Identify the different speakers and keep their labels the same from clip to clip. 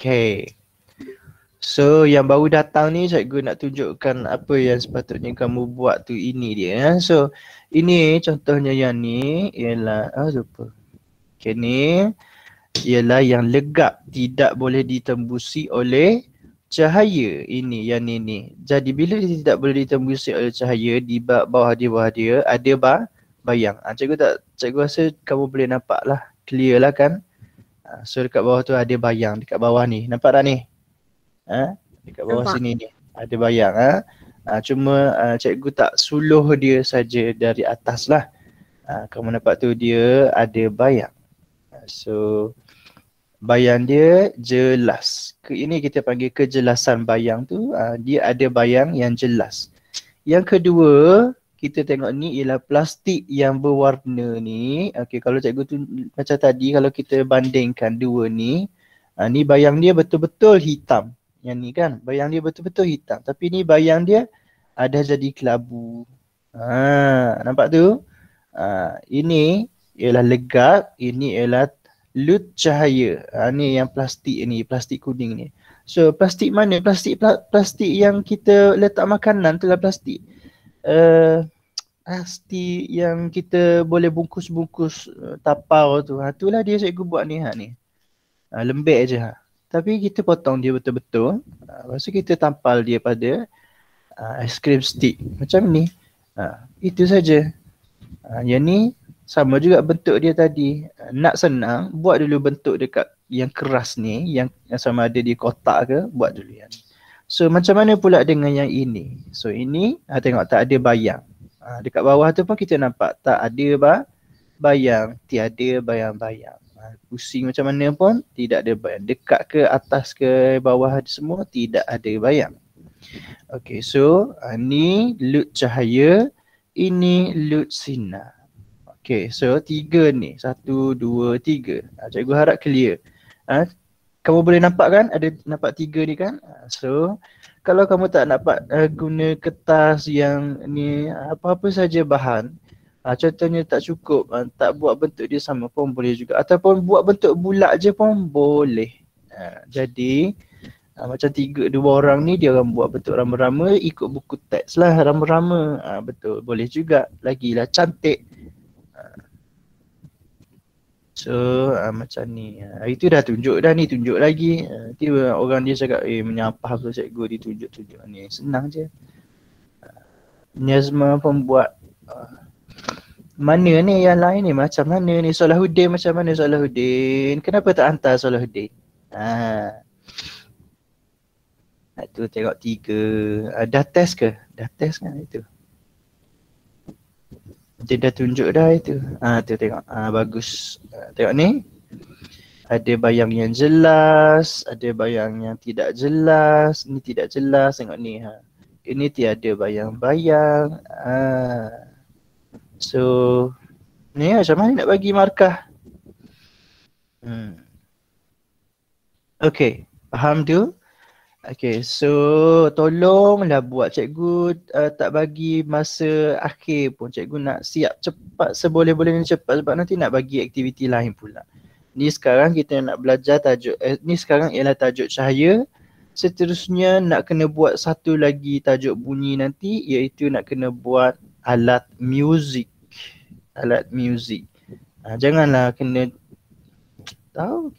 Speaker 1: Okay. So yang baru datang ni cikgu nak tunjukkan apa yang sepatutnya kamu buat tu, ini dia. So ini contohnya yang ni ialah lupa. Okay, ni ialah yang legap, tidak boleh ditembusi oleh cahaya. Ini yang ni. Jadi bila dia tidak boleh ditembusi oleh cahaya, di bawah dia ada bayang. Cikgu rasa kamu boleh nampak lah, clear lah kan. So dekat bawah tu ada bayang, dekat bawah ni. Nampak tak ni? Dekat bawah
Speaker 2: Nampak.
Speaker 1: sini ni ada bayang. Cuma cikgu tak suluh dia saja dari atas lah. Kamu nampak tu dia ada bayang. So bayang dia jelas. Ini kita panggil kejelasan bayang tu. Dia ada bayang yang jelas. Yang kedua, kita tengok ni ialah plastik yang berwarna ni. Okay, kalau cikgu tu macam tadi, kalau kita bandingkan dua ni, ni bayang dia betul-betul hitam. Yang ni kan, bayang dia betul-betul hitam. Tapi ni bayang dia ada jadi kelabu. Nampak tu? Ini ialah legap, ini ialah lut cahaya. Ni yang plastik ni, plastik kuning ni. So plastik mana? Plastik yang kita letak makanan tu lah plastik. Plastik yang kita boleh bungkus-bungkus tapau tu. Itulah dia cikgu buat ni. Ni. Lembek je. Tapi kita potong dia betul-betul. Lepas tu kita tampal dia pada ice cream stick. Macam ni. Itu saja. Yang ni sama juga bentuk dia tadi. Nak senang, buat dulu bentuk dekat yang keras ni. Yang sama ada di kotak ke, buat dulu yang ni. So macam mana pula dengan yang ini? So ini tengok tak ada bayang. Dekat bawah tu pun kita nampak tak ada bayang. Tiada bayang-bayang. Pusing macam mana pun tidak ada bayang. Dekat ke atas ke bawah semua tidak ada bayang. Okay, so ni lut cahaya. Ini lut sinar. Okay, so 3 ni. 1, 2, 3. Cikgu harap clear. Kamu boleh nampak kan? Ada nampak 3 ni kan? So kalau kamu tak dapat guna kertas yang ni, apa-apa saja bahan, contohnya tak cukup, tak buat bentuk dia sama pun boleh juga. Ataupun buat bentuk bulat je pun boleh. Jadi macam 2 orang ni dia orang buat bentuk rama-rama, ikut buku teks lah rama-rama. Betul, boleh juga. Lagilah cantik. So macam ni. Itu dah tunjuk dah ni, tunjuk lagi. Nanti orang dia cakap menyapah ke cikgu ditunjuk-tunjuk ni. Senang je. Nazma pembuat. Mana ni yang lain ni? Macam mana ni? Salahuddin macam mana Salahuddin? Kenapa tak hantar Salahuddin? Tu tengok 3. Dah test ke? Dah test kan itu? Dia dah tunjuk dah itu. Tu tengok. Bagus. Tengok ni. Ada bayang yang jelas, ada bayang yang tidak jelas. Ini tidak jelas, tengok ni. Ini tiada bayang-bayang. So ni macam mana nak bagi markah? Okay, faham tu? Okay, so tolonglah buat. Cikgu tak bagi masa akhir pun. Cikgu nak siap cepat, seboleh-bolehnya cepat sebab nanti nak bagi aktiviti lain pula. Ni sekarang kita nak belajar tajuk, ni sekarang ialah tajuk cahaya. Seterusnya nak kena buat satu lagi tajuk bunyi nanti, iaitu nak kena buat alat muzik. Alat muzik. Janganlah kena tahu.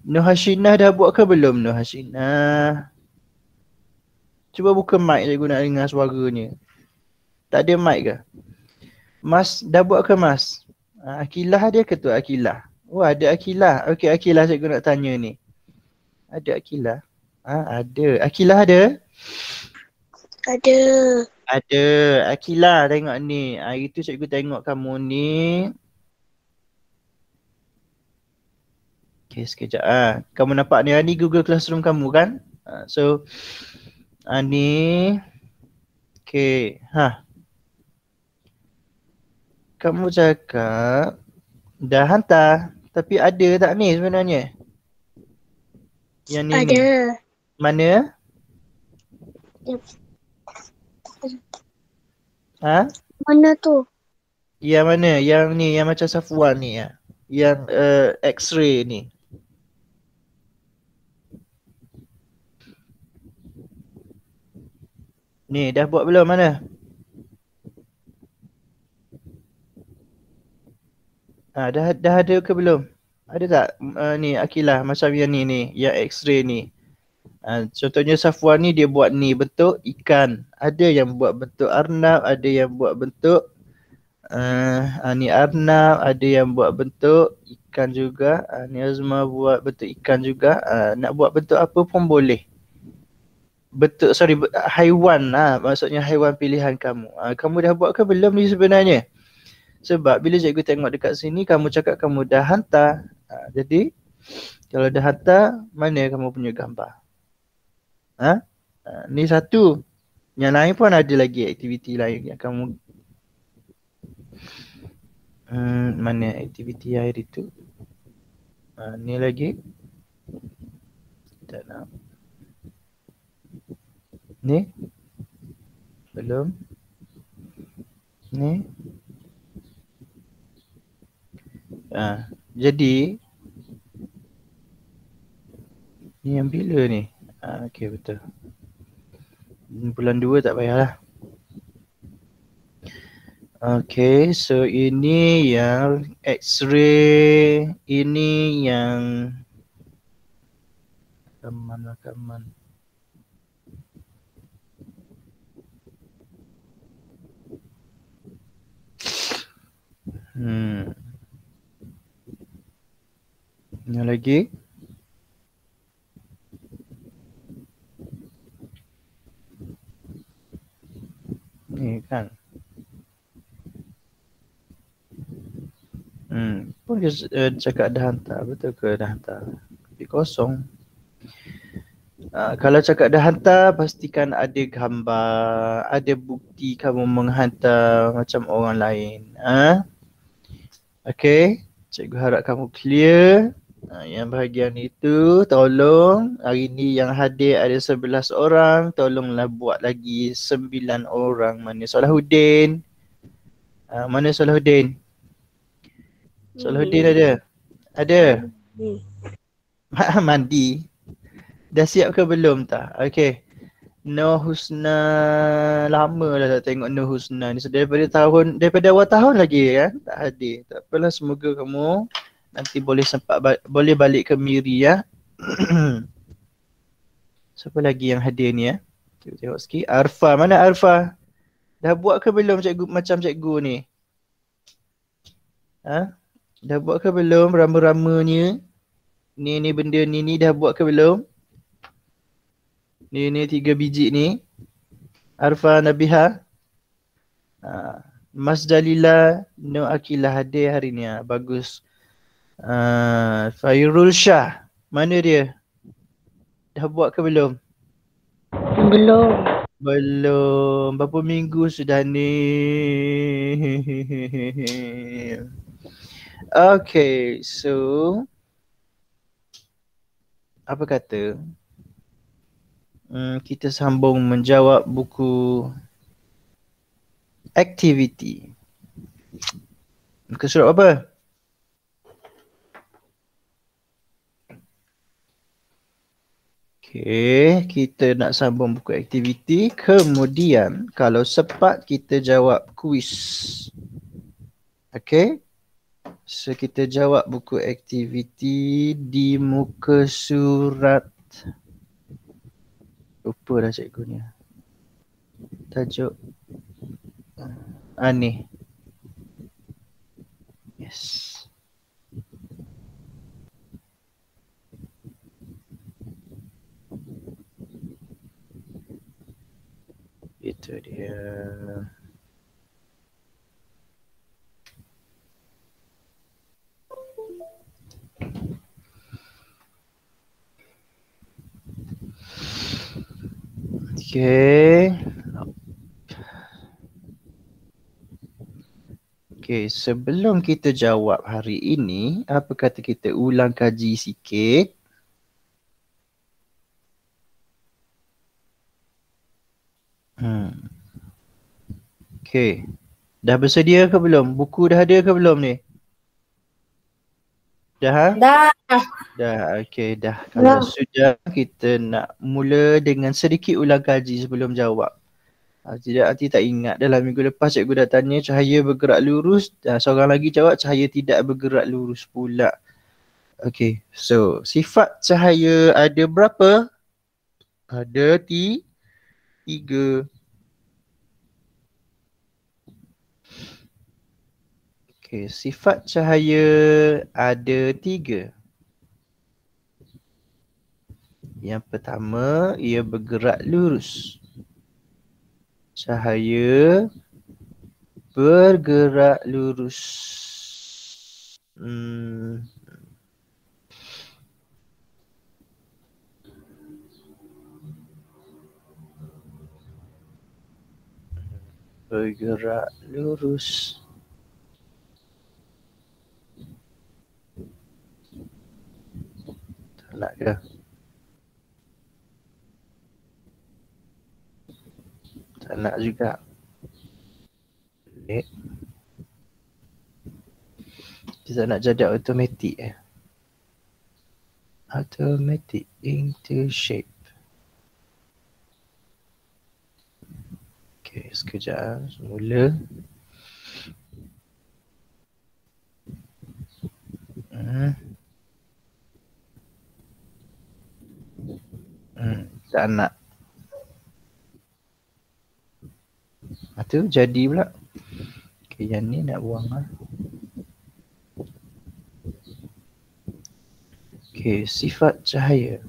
Speaker 1: Nur Hashinah dah buat ke belum Nur Hashinah? Cuba buka mic cikgu nak dengar suaranya. Tak ada mic ke? Mas dah buat ke Mas? Akilah dia ke tu Akilah? Oh ada Akilah. Okey Akilah cikgu nak tanya ni. Ada Akilah? Ada. Akilah ada?
Speaker 2: Ada.
Speaker 1: Ada. Akilah tengok ni. Hari tu cikgu tengok kamu ni. Okay sekejap. Kamu nampak ni, ni Google Classroom kamu kan? So ni. Okay. Kamu cakap dah hantar. Tapi ada tak ni sebenarnya? Yang ni.
Speaker 2: Ada.
Speaker 1: Mana?
Speaker 2: Mana tu?
Speaker 1: Yang mana? Yang ni, yang macam Safwan ni ya. Yang X-ray ni. Ni dah buat belum mana? Dah ada ke belum? Ada tak ni Akilah macam yang ni yang X-ray ni. Contohnya Safwan ni dia buat ni bentuk ikan. Ada yang buat bentuk arnab, ada yang buat bentuk ni arnab, ada yang buat bentuk ikan juga. Ni Azma buat bentuk ikan juga. Nak buat bentuk apa pun boleh. Bentuk haiwan maksudnya haiwan pilihan kamu. Kamu dah buat ke belum ni sebenarnya? Sebab bila cikgu tengok dekat sini kamu cakap kamu dah hantar. Jadi kalau dah hantar, mana kamu punya gambar? Ni satu. Yang lain pun ada lagi aktiviti lain yang kamu mana aktiviti air itu? Ni lagi. Tak nak. Ni. Belum. Ni. Jadi ni yang bila ni? Okey betul. Bulan 2 tak payahlah. Okay, so ini yang X-ray, ini yang rekaman. Yang lagi? Ni kan. Pun dia cakap dah hantar, betul ke dah hantar? Tapi kosong. Kalau cakap dah hantar, pastikan ada gambar, ada bukti kamu menghantar macam orang lain. Okay, cikgu harap kamu clear. Yang bahagian itu tolong, hari ni yang hadir ada 11 orang, tolonglah buat lagi 9 orang. Mana Salahuddin? Mana Salahuddin? Salahuddin ada? Ada? Mandi. Dah siap ke belum tak? Okay. Nur Husna, lama dah tak tengok Nur Husna ni. So, daripada awal tahun lagi kan tak hadir. Tak apalah, semoga kamu nanti boleh boleh balik ke Miri ya. Siapa lagi yang hadir ni ya? Kita tengok sikit. Arfa, mana Arfa? Dah buat ke belum cikgu macam cikgu ni? Dah buat ke belum rama-ramanya? Ni benda ni dah buat ke belum? Ni 3 biji ni. Arfa Nabiha. Mas Jalila, Nur Akilah hadir hari ni. Bagus. Fairul Shah. Mana dia? Dah buat ke belum? Belum. Berapa minggu sudah ni? Okay, so apa kata? Kita sambung menjawab buku aktiviti. Muka surat apa? Okay, kita nak sambung buku aktiviti. Kemudian kalau sempat kita jawab kuis. Okay. So kita jawab buku aktiviti di muka surat. Lupa dah cikgu ni. Tajuk. Ni. Yes. Itu dia. Okay. Okay, sebelum kita jawab hari ini, apa kata kita ulang kaji sikit. Okay. Dah bersedia ke belum? Buku dah ada ke belum ni? Dah? Dah, okay, dah. Kalau sudah, kita nak mula dengan sedikit ulang kaji sebelum jawab. Tidak, Ati tak ingat. Dalam minggu lepas cikgu dah tanya cahaya bergerak lurus. Seorang lagi jawab cahaya tidak bergerak lurus pula. Okay, so sifat cahaya ada berapa? Ada tiga. Okay, sifat cahaya ada tiga. Yang pertama, ia bergerak lurus. Cahaya bergerak lurus. Bergerak lurus. Tak nak ke? Tak nak juga. Okay. Kita nak jadi automatic Automatic into shape. Okay, sekejap. Semula. Tak nak. Tu jadi pula. Okay, yang ni nak buang lah. Okay, sifat cahaya.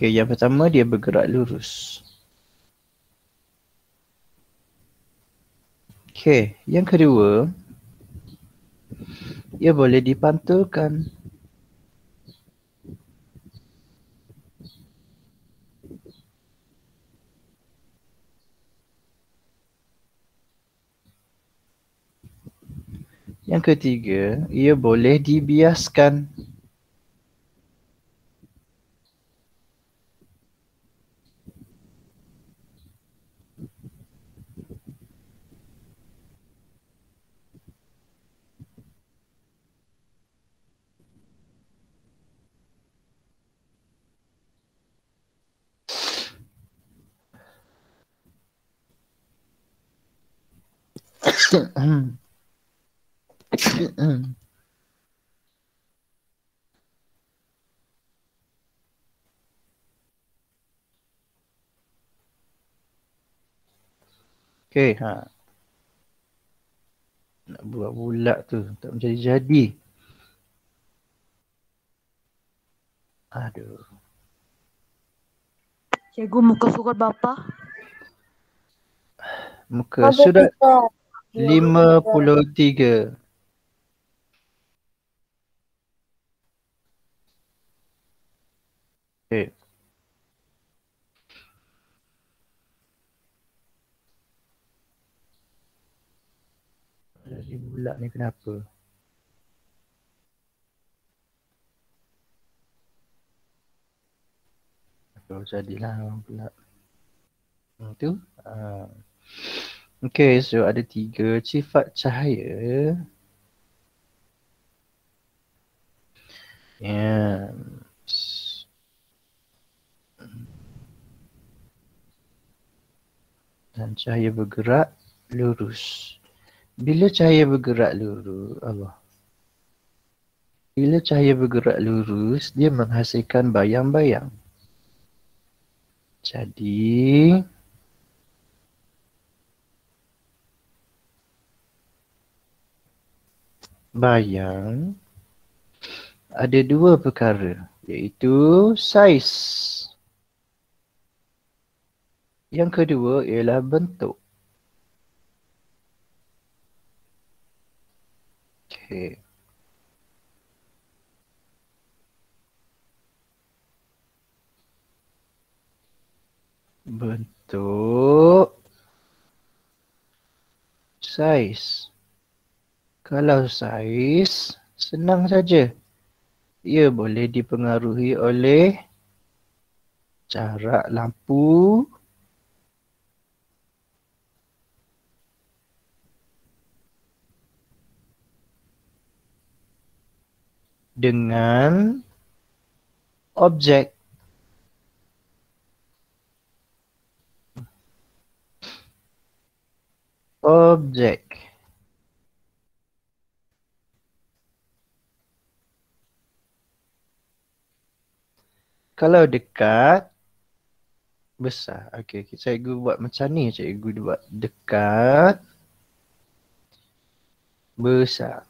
Speaker 1: Okay, yang pertama dia bergerak lurus. Okay, yang kedua, ia boleh dipantulkan. Yang ketiga, ia boleh dibiaskan. Okay, nak buat bulat tu, tak menjadi-jadi. Aduh.
Speaker 3: Cikgu, muka surat berapa?
Speaker 1: Muka surat 53. Okay. Jadi bulat ni kenapa? Kalau jadilah orang bulat. Tu. Okay, so ada tiga sifat cahaya. Dan cahaya bergerak lurus. Bila cahaya bergerak lurus, Bila cahaya bergerak lurus, dia menghasilkan bayang-bayang. Jadi, bayang ada dua perkara, iaitu saiz. Yang kedua ialah bentuk. Okey. Bentuk, saiz. Kalau saiz, senang saja. Ia boleh dipengaruhi oleh jarak lampu dengan objek. Objek. Kalau dekat, besar. Okey, cikgu buat macam ni. Cikgu buat dekat, besar.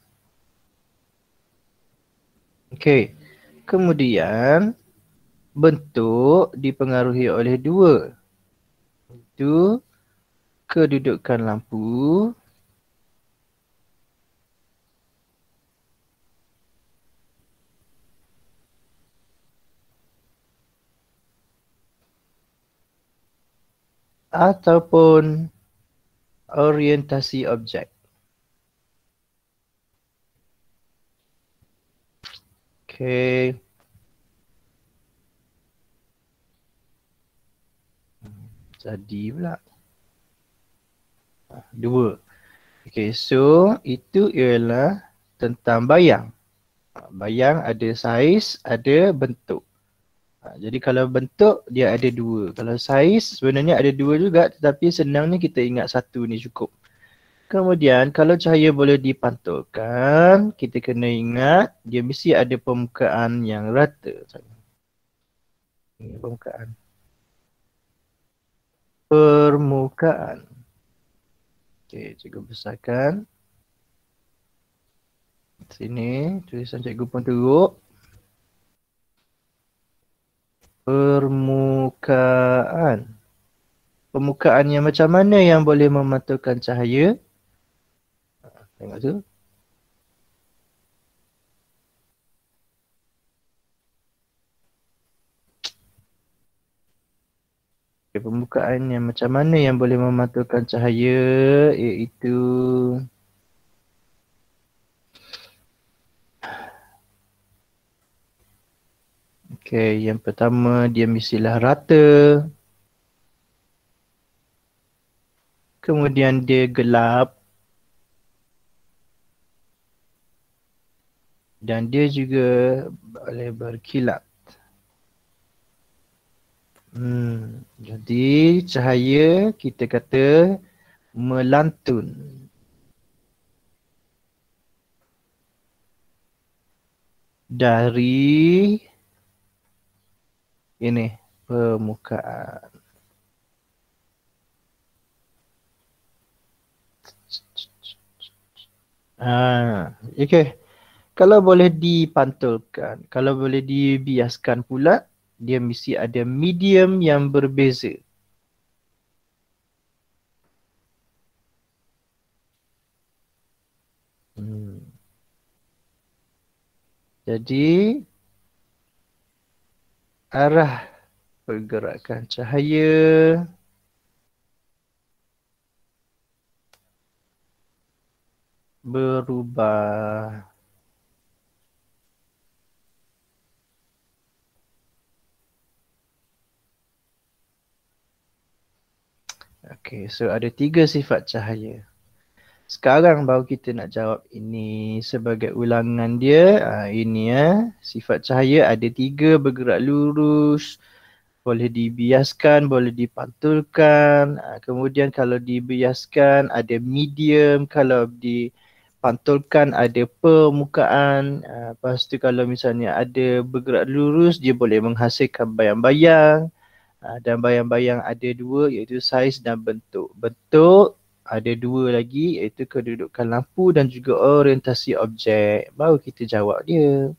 Speaker 1: Okey. Kemudian, bentuk dipengaruhi oleh dua. Itu kedudukan lampu ataupun orientasi objek. Okey. Jadi pula. Dua. Okey, so itu ialah tentang bayang. Bayang ada saiz, ada bentuk. Jadi kalau bentuk dia ada dua. Kalau saiz sebenarnya ada dua juga, tetapi senangnya kita ingat satu ni cukup. Kemudian kalau cahaya boleh dipantulkan, kita kena ingat dia mesti ada permukaan yang rata. Ini permukaan. Permukaan. Okey, cikgu besarkan. Sini tulisan cikgu pun teruk. Permukaan. Permukaan yang macam mana yang boleh memantulkan cahaya? Tengok tu. Okay, permukaan yang macam mana yang boleh memantulkan cahaya, iaitu okey, yang pertama dia mestilah rata. Kemudian dia gelap. Dan dia juga boleh berkilat. Jadi cahaya kita kata melantun. Dari ini permukaan. Okey. Kalau boleh dipantulkan, kalau boleh dibiaskan pula, dia mesti ada medium yang berbeza. Jadi arah pergerakan cahaya berubah. Okey, so ada 3 sifat cahaya. Sekarang baru kita nak jawab ini sebagai ulangan dia. Ini sifat cahaya ada 3, bergerak lurus, boleh dibiaskan, boleh dipantulkan. Kemudian kalau dibiaskan ada medium, kalau dipantulkan ada permukaan. Lepas tu kalau misalnya ada bergerak lurus, dia boleh menghasilkan bayang-bayang. Dan bayang-bayang ada 2, iaitu saiz dan bentuk. Bentuk ada 2 lagi, iaitu kedudukan lampu dan juga orientasi objek. Baru kita jawab dia.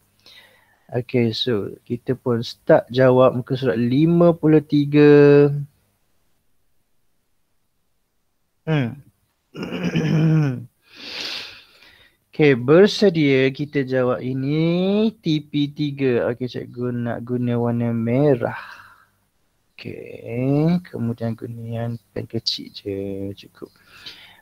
Speaker 1: Okay, so kita pun start jawab muka surat 53. Okay, bersedia kita jawab ini TP3. Okay, cikgu nak guna warna merah. Okay, kemudian guna yang pen kecil je cukup.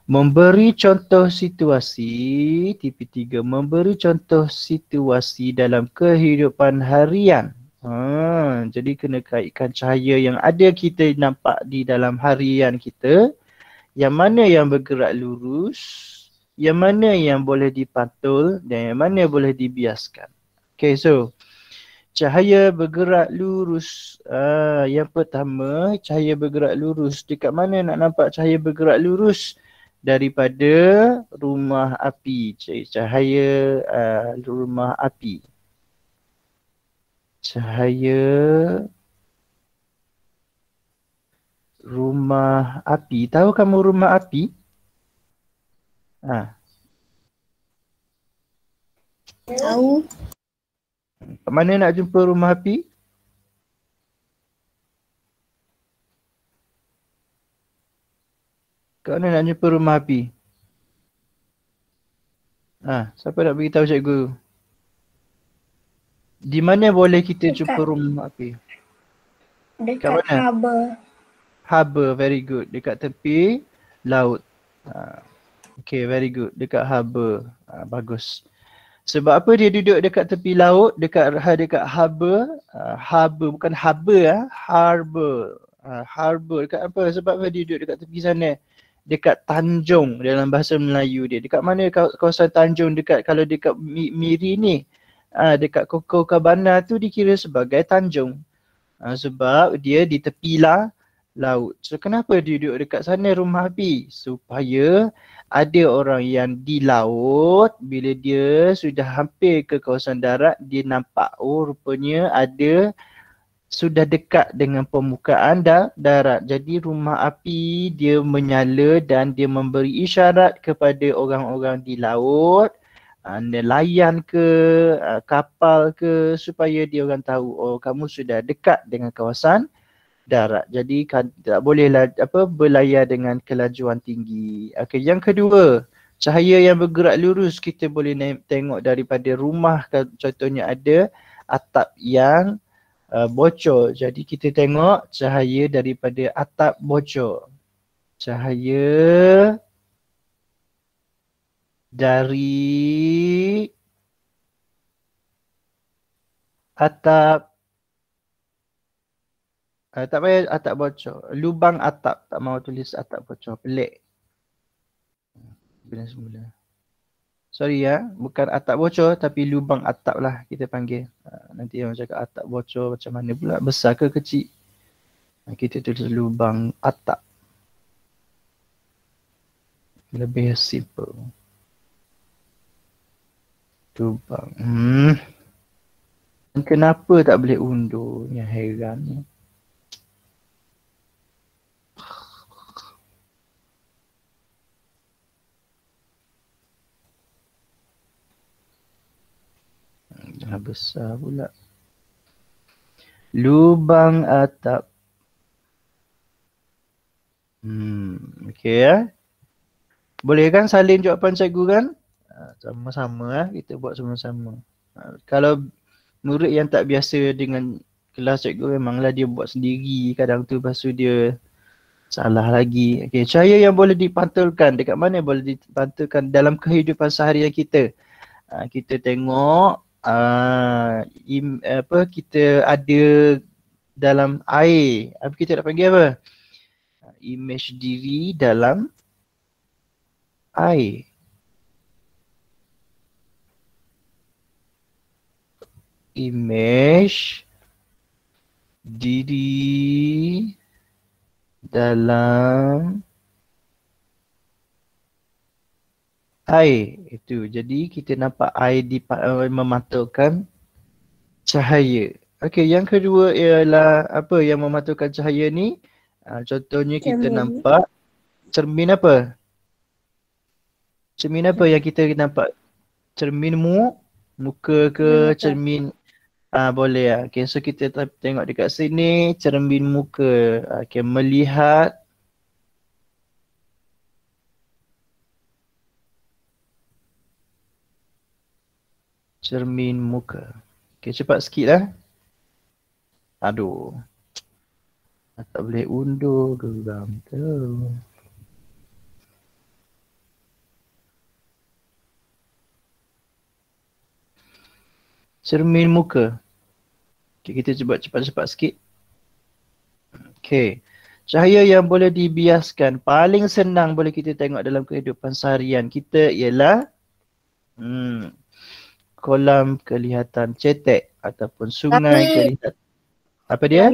Speaker 1: Memberi contoh situasi, TP3, memberi contoh situasi dalam kehidupan harian. Jadi kena kaitkan cahaya yang ada kita nampak di dalam harian kita. Yang mana yang bergerak lurus, yang mana yang boleh dipantul dan yang mana boleh dibiaskan. Okay, so cahaya bergerak lurus. Yang pertama, cahaya bergerak lurus. Dekat mana nak nampak cahaya bergerak lurus? Daripada rumah api. Cahaya rumah api. Cahaya rumah api. Tahu kamu rumah api?
Speaker 2: Tahu.
Speaker 1: Kat mana nak jumpa rumah api? Kat mana nak jumpa rumah api? Siapa nak beritahu cikgu? Di mana boleh kita jumpa rumah api?
Speaker 2: Dekat harbor.
Speaker 1: Harbor, very good. Dekat tepi laut. Okay, very good. Dekat harbor. Bagus. Sebab apa dia duduk dekat tepi laut, dekat harbor? Harbor, bukan harbor. Harbor. Harbor dekat apa? Sebab apa dia duduk dekat tepi sana? Dekat tanjung dalam bahasa Melayu dia. Dekat mana kawasan tanjung dekat, kalau dekat Miri ni? Dekat Copacabana tu dikira sebagai tanjung. Sebab dia di tepi laut. So kenapa dia duduk dekat sana rumah api? Supaya ada orang yang di laut, bila dia sudah hampir ke kawasan darat, dia nampak rupanya ada sudah dekat dengan permukaan darat. Jadi rumah api dia menyala dan dia memberi isyarat kepada orang-orang di laut, nelayan ke, kapal ke, supaya dia orang tahu kamu sudah dekat dengan kawasan darat. Jadi tak bolehlah berlayar dengan kelajuan tinggi. Okey, yang kedua, cahaya yang bergerak lurus kita boleh tengok daripada rumah. Contohnya ada atap yang bocor. Jadi kita tengok cahaya daripada atap bocor. Cahaya dari atap, tak payah atap bocor, lubang atap. Tak mahu tulis atap bocor, pelik. Bila semula. Sorry bukan atap bocor tapi lubang atap lah kita panggil. Nanti orang cakap atap bocor macam mana pula, besar ke kecil? Kita tulis lubang atap. Lebih simple. Lubang. Kenapa tak boleh undur? Yang heran ni. Dah besar pula. Lubang atap. Okey Boleh kan salin jawapan cikgu kan? Sama-sama kita buat sama-sama. Kalau murid yang tak biasa dengan kelas cikgu, memanglah dia buat sendiri kadang tu, lepas tu dia salah lagi. Okey, cahaya yang boleh dipantulkan, dekat mana boleh dipantulkan dalam kehidupan seharian kita? Kita tengok kita ada dalam air. Apa kita nak panggil apa? Image diri dalam air. Image diri dalam air. Itu. Jadi kita nampak air memantulkan cahaya. Okey, yang kedua ialah apa yang memantulkan cahaya ni? Contohnya kita nampak cermin apa? Cermin apa yang kita nampak? Cermin muka ke cermin? Boleh. Okey, so kita tengok dekat sini cermin muka. Okey, melihat Cermin muka. Okay, cepat sikit lah. Aduh. Tak boleh undur geram tu. Cermin muka. Okay, kita cuba cepat-cepat sikit. Okay. Cahaya yang boleh dibiaskan, paling senang boleh kita tengok dalam kehidupan seharian kita ialah kolam kelihatan cetek ataupun sungai kelihatan. Apa dia?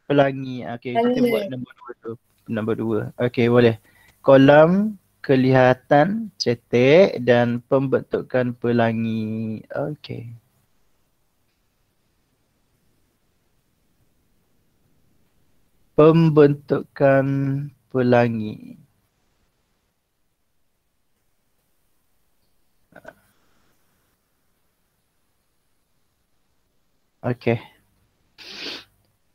Speaker 1: Pelangi. Okay, kita buat nombor 2 tu. Nombor 2. Okay, boleh. Kolam kelihatan cetek dan pembentukan pelangi. Okay. Pembentukan pelangi. Okay.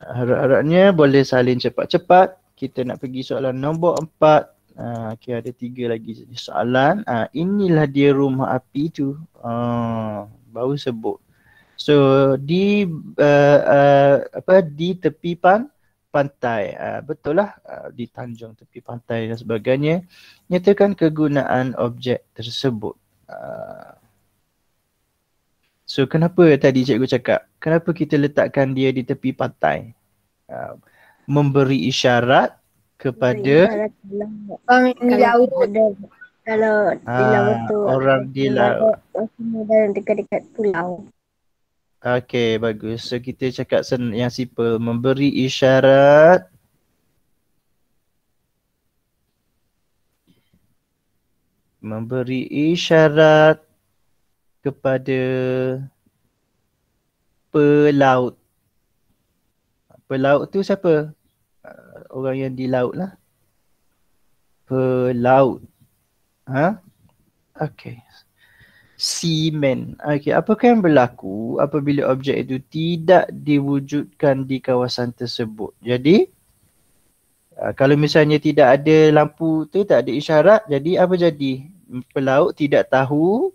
Speaker 1: Harap-harapnya boleh salin cepat-cepat. Kita nak pergi soalan nombor 4. Okay, ada 3 lagi soalan. Inilah dia rumah api tu. Baru sebut. So di di tepi pantai. Betul lah, di tanjung tepi pantai dan sebagainya. Nyatakan kegunaan objek tersebut. So kenapa tadi cikgu cakap, kenapa kita letakkan dia di tepi pantai? Memberi isyarat kepada
Speaker 2: orang di laut. Kalau di laut tu
Speaker 1: orang di laut.
Speaker 2: Dan dekat-dekat pulau.
Speaker 1: Okay, bagus. So kita cakap yang simple, memberi isyarat kepada pelaut. Pelaut tu siapa? Orang yang di laut lah. Pelaut. Okay. Seaman. Okay, apakah yang berlaku apabila objek itu tidak diwujudkan di kawasan tersebut? Jadi, kalau misalnya tidak ada lampu tu, tak ada isyarat, jadi apa jadi? Pelaut tidak tahu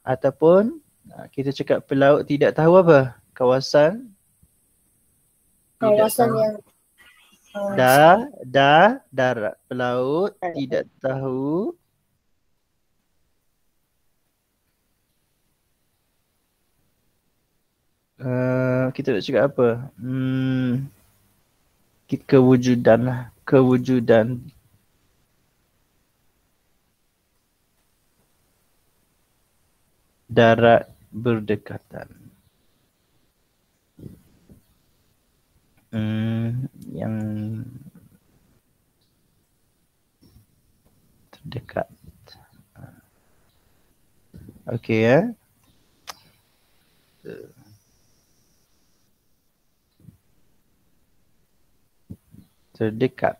Speaker 1: ataupun kita cakap pelaut tidak tahu apa? Kawasan
Speaker 2: yang
Speaker 1: darat. Pelaut tidak tahu kita nak cakap apa? Kewujudan lah. Kewujudan darat berdekatan. Yang terdekat. Okey ya. Terdekat.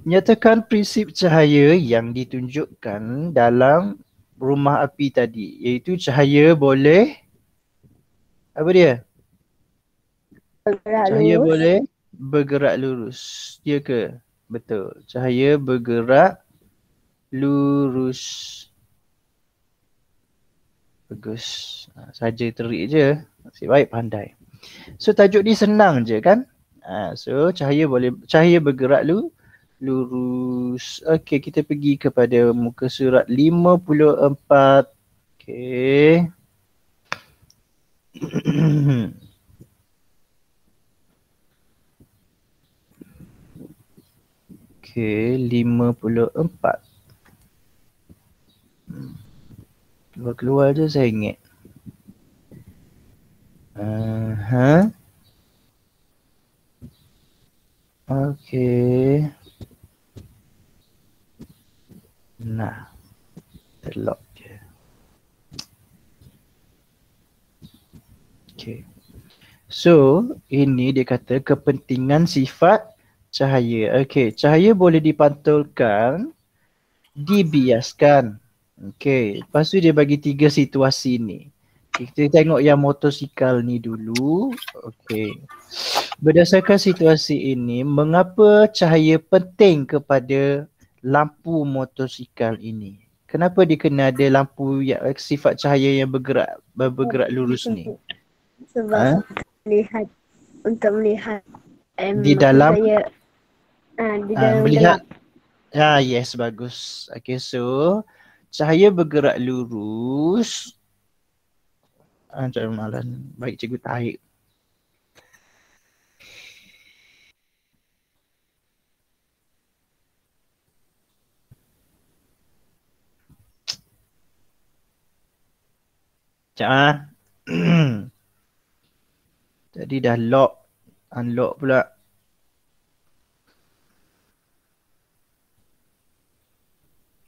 Speaker 1: Nyatakan prinsip cahaya yang ditunjukkan dalam rumah api tadi, iaitu cahaya boleh apa dia? Cahaya boleh bergerak lurus. Ya ke? Betul. Cahaya bergerak lurus. Bagus. Saja terik je. Nasib baik pandai. So tajuk ni senang je kan? So cahaya bergerak lurus. Okey, kita pergi kepada muka surat 54. Okey. Okey, 54. Keluar je saya ingat. Okey. Nah, terlock je. Okey. So, ini dia kata kepentingan sifat cahaya. Okey, cahaya boleh dipantulkan, dibiaskan. Okey, lepas tu dia bagi 3 situasi ni. Kita tengok yang motosikal ni dulu. Okey. Berdasarkan situasi ini, mengapa cahaya penting kepada lampu motosikal ini? Kenapa dia kena ada lampu yang sifat cahaya yang bergerak lurus ni?
Speaker 2: Sebab melihat untuk melihat
Speaker 1: Di
Speaker 2: maksud
Speaker 1: dalam
Speaker 2: saya di dalam
Speaker 1: melihat.
Speaker 2: gelap.
Speaker 1: Yes, bagus. Okay, so cahaya bergerak lurus. Jangan malas. Baik, cikgu tarik. Sekejap. Jadi dah unlock pula.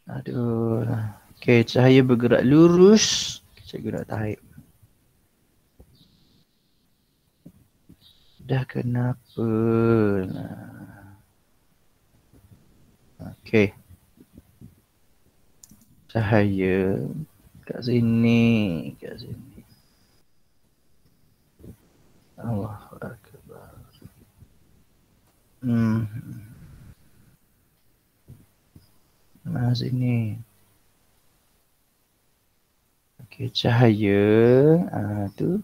Speaker 1: Aduh. Okay, cahaya bergerak lurus. Cikgu nak tarik. Dah kenapa? Okay. Cahaya kat sini. Allahu Akbar. Nah, sini. Okay, cahaya. Tu.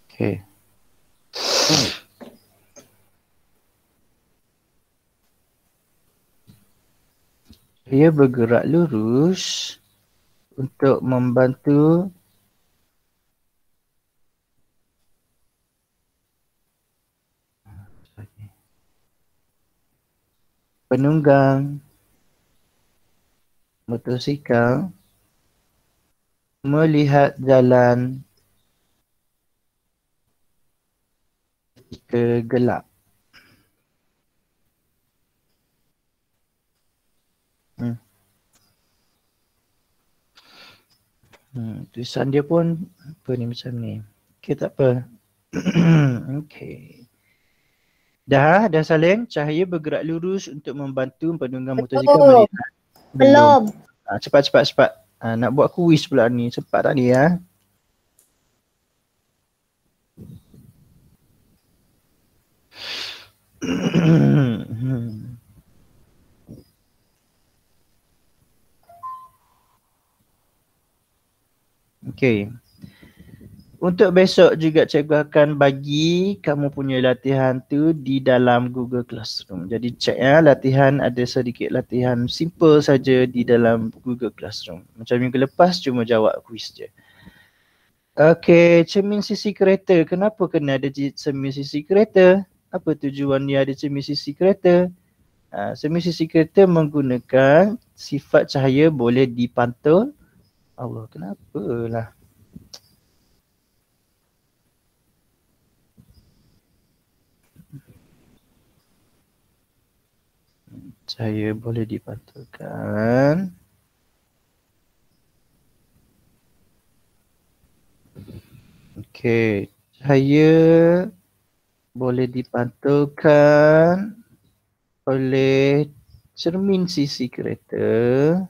Speaker 1: Okay. Dia bergerak lurus untuk membantu penunggang motosikal melihat jalan ke gelap. Tulisan dia pun apa ni macam ni. Okay, tak apa. Okay. Dah salin. Cahaya bergerak lurus untuk membantu penunggang motosikal melihat.
Speaker 2: Belum.
Speaker 1: Cepat. Nak buat kuis pula ni. Cepat tak ni ya? Okay. Untuk besok juga cikgu akan bagi kamu punya latihan tu di dalam Google Classroom. Jadi cek ya, latihan ada sedikit latihan simple saja di dalam Google Classroom. Macam minggu lepas cuma jawab kuis je. Okay, cermin sisi kereta. Kenapa kena ada cermin sisi kereta? Apa tujuan dia ada cermin sisi kereta? Cermin sisi kereta menggunakan sifat cahaya boleh dipantul. Allah, kenapa lah? Cahaya boleh dipantulkan. Okey, cahaya boleh dipantulkan oleh cermin sisi kereta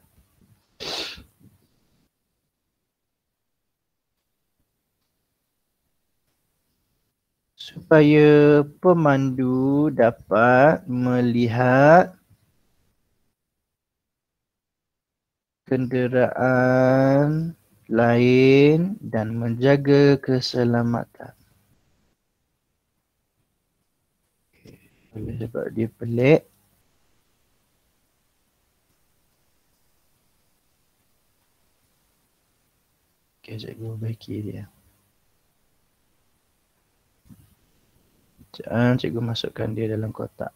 Speaker 1: supaya pemandu dapat melihat kenderaan lain dan menjaga keselamatan. Sebab dia pelik. Okay, cikgu perbaiki dia. Cikgu masukkan dia dalam kotak.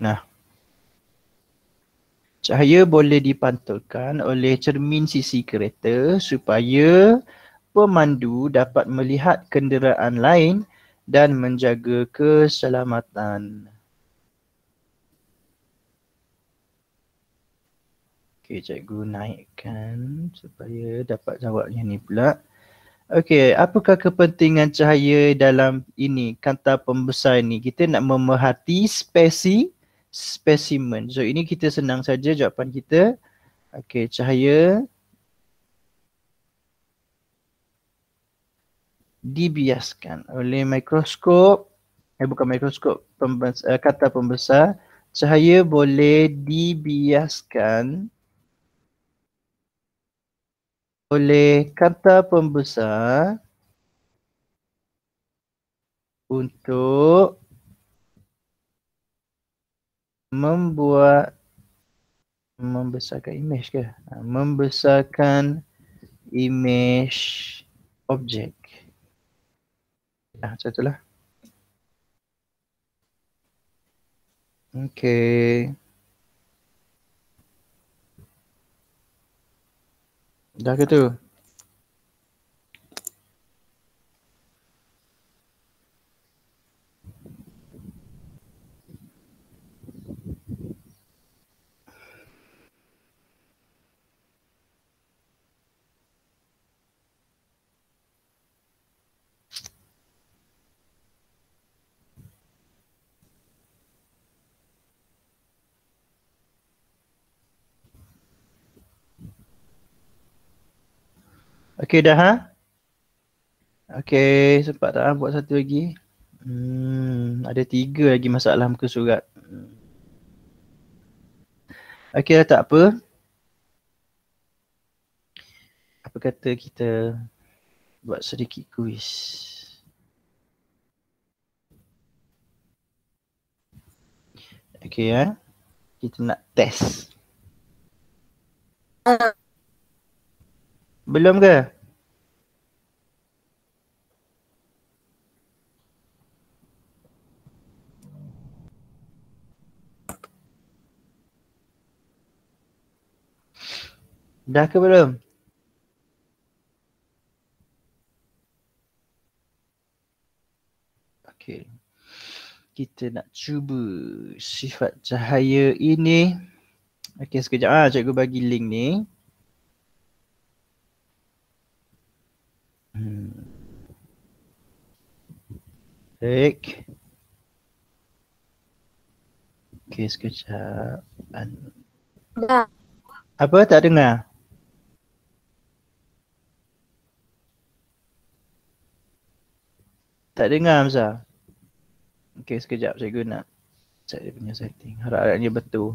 Speaker 1: Nah, cahaya boleh dipantulkan oleh cermin sisi kereta supaya pemandu dapat melihat kenderaan lain dan menjaga keselamatan. Okey, cikgu naikkan supaya dapat jawab yang ni pula. Okey, apakah kepentingan cahaya dalam ini, kata pembesar ni? Kita nak memerhati spesimen. So ini kita senang saja jawapan kita. Okey, cahaya dibiaskan oleh mikroskop, bukan mikroskop, kata pembesar. Cahaya boleh dibiaskan oleh kata pembesar untuk membesarkan imej ke? Membesarkan imej objek. Macam itulah. Okey. Dah ke tu? Okey dah ha? Okey, sempat tak buat satu lagi? Ada 3 lagi masalah muka surat. Okey dah, tak apa. Apa kata kita buat sedikit kuis. Okey ya. Kita nak test. Belum ke? Dah ke belum? Okey. Kita nak cuba sifat cahaya ini. Okey, sekejap cikgu bagi link ni. Baik. Okey, sekejap.
Speaker 2: Dah.
Speaker 1: Apa? Tak dengar? Tak dengar Hamzah? Okey, sekejap cikgu nak check dia punya setting. Harap-harapnya betul.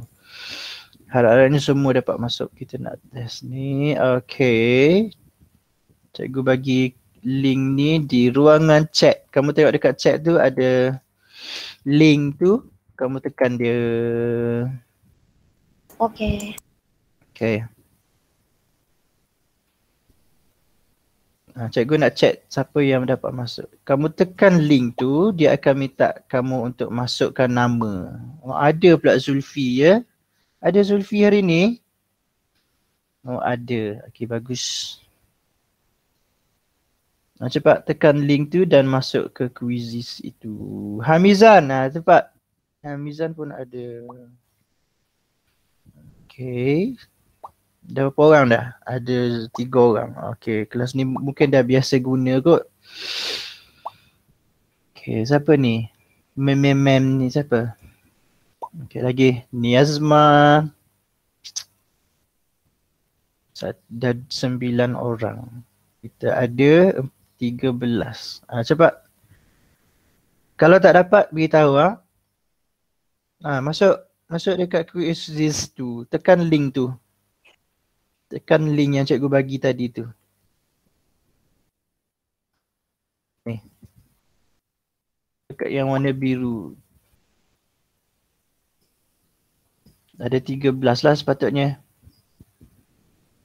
Speaker 1: Harap-harapnya semua dapat masuk. Kita nak test ni. Okey. Cikgu bagi link ni di ruangan chat. Kamu tengok dekat chat tu ada link tu. Kamu tekan dia.
Speaker 2: Okey.
Speaker 1: Okey. Cikgu nak check siapa yang dapat masuk. Kamu tekan link tu, dia akan minta kamu untuk masukkan nama. Oh, ada pula Zulfi ya. Ada Zulfi hari ni? Oh ada. Okey, bagus. Cepat tekan link tu dan masuk ke quizzes itu. Hamizan, cepat. Hamizan pun ada. Okey. Dah berapa orang dah? Ada 3 orang. Okey, kelas ni mungkin dah biasa guna kot. Okey, siapa ni? Mem ni siapa? Okey, lagi Niazma. Dah 9 orang. Kita ada 13. Cepat. Kalau tak dapat beritahu masuk dekat quizzes tu. Tekan link tu. Tekan link yang cikgu bagi tadi tu. Ni. Dekat yang warna biru. Ada 13 lah sepatutnya.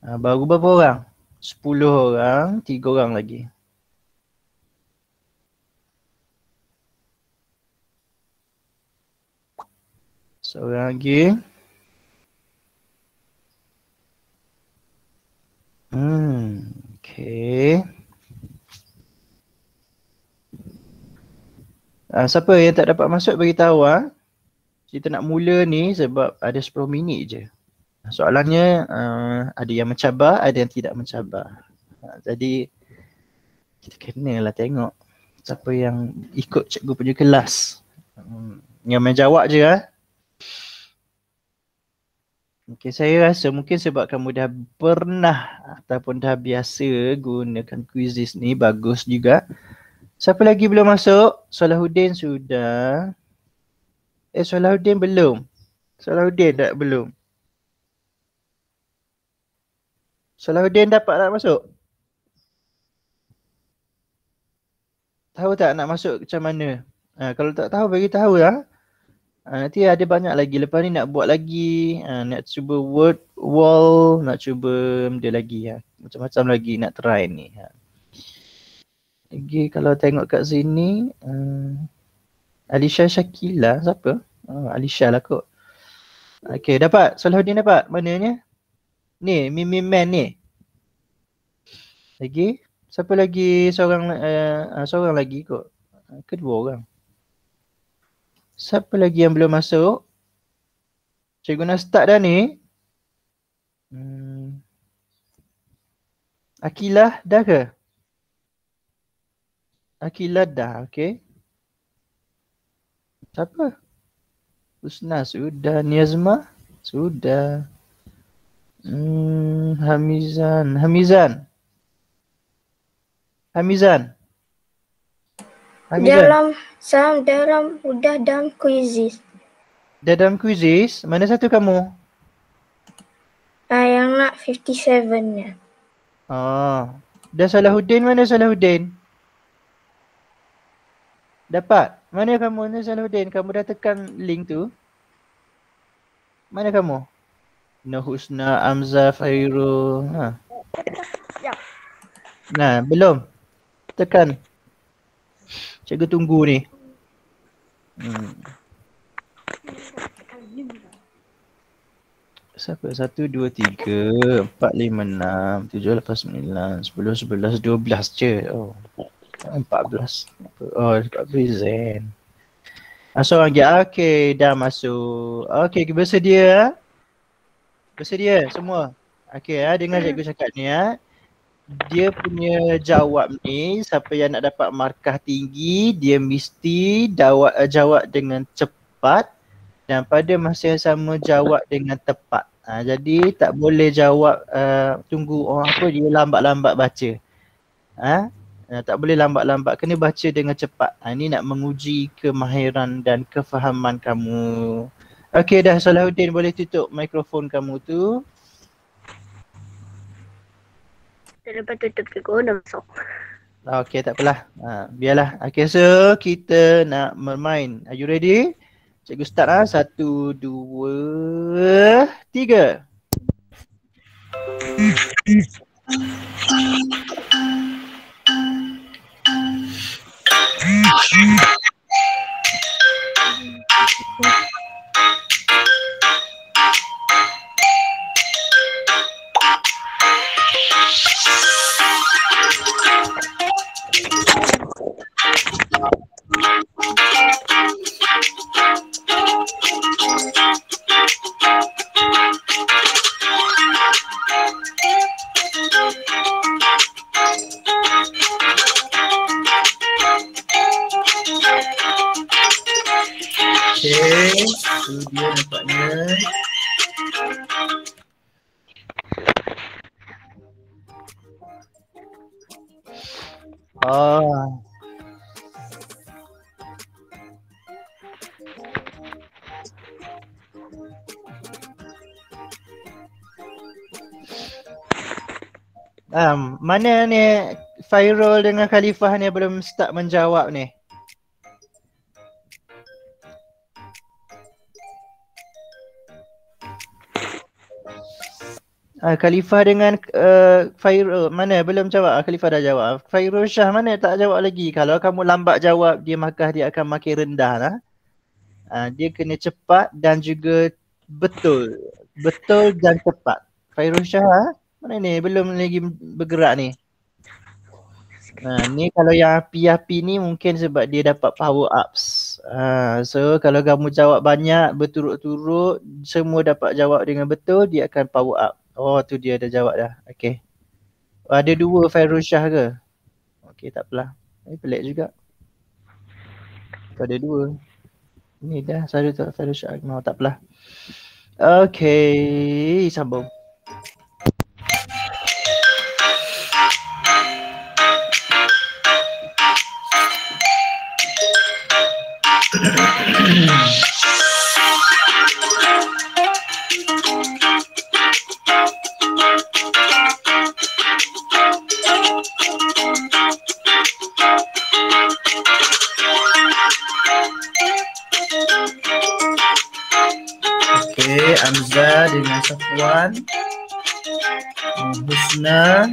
Speaker 1: Baru berapa orang? 10 orang, 3 orang lagi. Seorang lagi. Okay. Siapa yang tak dapat masuk beritahu Kita nak mula ni sebab ada 10 minit je. Soalannya ada yang mencabar, ada yang tidak mencabar. Jadi Kita kenalah tengok siapa yang ikut cikgu punya kelas. Yang main jawab je lah. Okay, saya rasa mungkin sebab kamu dah pernah ataupun dah biasa gunakan quizzes ni, bagus juga. Siapa lagi belum masuk? Salahuddin sudah. Salahuddin belum. Salahuddin tak belum. Salahuddin dapat tak masuk? Tahu tak nak masuk macam mana? Kalau tak tahu bagi tahu lah. Nanti ada banyak lagi. Lepas ni nak buat lagi. Nak cuba word wall. Nak cuba benda lagi. Macam-macam lagi nak try ni. Lagi kalau tengok kat sini. Alisha Shakila. Siapa? Alisha lah kot. Okay, dapat. Salahuddin dapat. Mananya? Ni, Mimi Man ni. Lagi? Siapa lagi? Seorang lagi kot. Kedua orang. Siapa lagi yang belum masuk? Cikgu nak start dah ni. Akilah dah ke? Akilah dah, okay. Siapa? Husna sudah. Niazma sudah. Hamizan.
Speaker 2: Dalam udah dalam quizzes.
Speaker 1: Dah dalam quizzes? Mana satu kamu?
Speaker 2: Yang nak 57-nya.
Speaker 1: Dah Salahuddin, mana Salahuddin? Dapat? Mana kamu ni Salahuddin? Kamu dah tekan link tu? Mana kamu? Husna, Amza, Fairul. Nah, belum. Tekan. Cikgu tunggu ni. Siapa? 1, 2, 3, 4, 5, 6, 7, 8, 9, 10, 11, 12 je. 14. Dekat present. Seorang lagi. Okay, dah masuk. Okay, bersedia? Bersedia semua? Okay, dengar cikgu cakap ni. Dia punya jawab ni, siapa yang nak dapat markah tinggi, dia mesti jawab dengan cepat dan pada masa yang sama jawab dengan tepat. Jadi tak boleh jawab tunggu orang apa dia lambat-lambat baca. Tak boleh lambat-lambat, kena baca dengan cepat. Ini nak menguji kemahiran dan kefahaman kamu. Okey dah, Salahuddin boleh tutup mikrofon kamu tu.
Speaker 2: Lepas tutup cikgu dah masuk.
Speaker 1: Okey, tak apalah. Biarlah. Okay, so kita nak bermain. Are you ready? Cikgu start 1, 2, 3. Okay, tu dia nampaknya. Mana ni Fairul dengan Khalifah ni belum start menjawab ni? Khalifah dengan Fairul mana belum jawab? Khalifah dah jawab. Fairul Shah mana tak jawab lagi. Kalau kamu lambat jawab, dia markah dia akan makin rendah lah. Dia kena cepat dan juga betul. Betul dan cepat. Fairul Shah mana ni belum lagi bergerak ni. Ni kalau yang api-api ni mungkin sebab dia dapat power ups. So kalau kamu jawab banyak berturut-turut, semua dapat jawab dengan betul, dia akan power up. Oh tu dia dah jawab dah. Okay. Ada 2 Fairul Shah ke? Okay, tak apalah. Ini pelik juga. Ada dua. Ini dah satu syak mau, tak apalah. Okay, sambung. Okay, Amza dengan Safwan, Husna,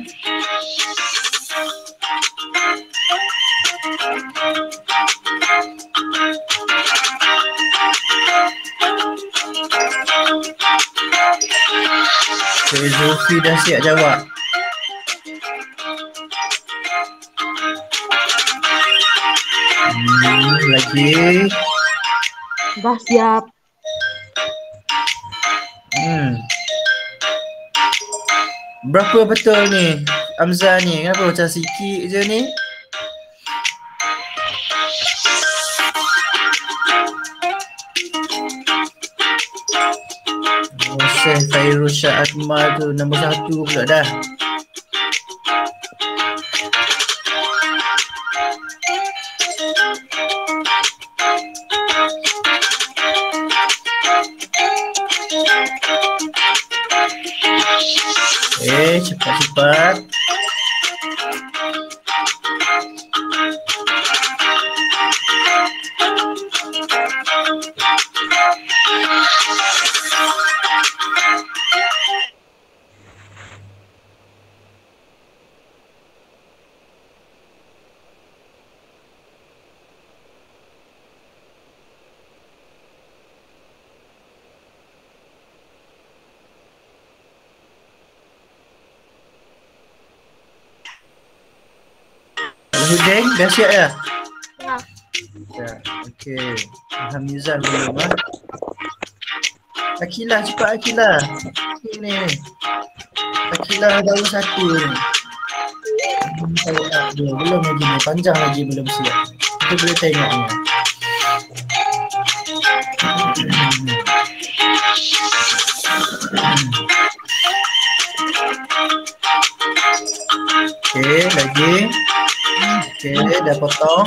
Speaker 1: okay, Zulfi dah siap jawab. Lagi.
Speaker 2: Dah siap.
Speaker 1: Berapa betul ni Amza ni? Kenapa macam sikit je ni? Syekh Fairuz Shah Akmal tu nombor 1 pula dah. Cepat-cepat. Hudeng dah siap ya? Ya. Okey. Hamizan belum ah. Akilah cepat Akilah. Sini. Akilah baru satu ni. Belum lagi ni, panjang lagi belum siap. Kita boleh tengok ni. Okey, lagi. Okey, dah potong.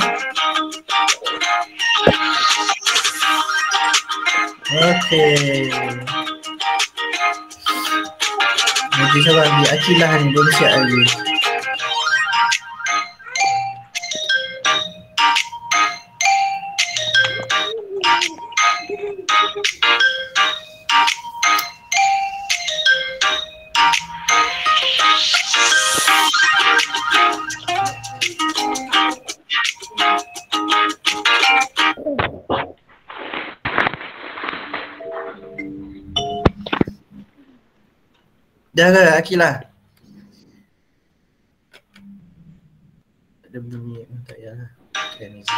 Speaker 1: Okey. Nanti saya bagi Akilah ni belum siap lagi. Dah ke Akilah? Ada bunyi tak payahlah. Okay, ni je.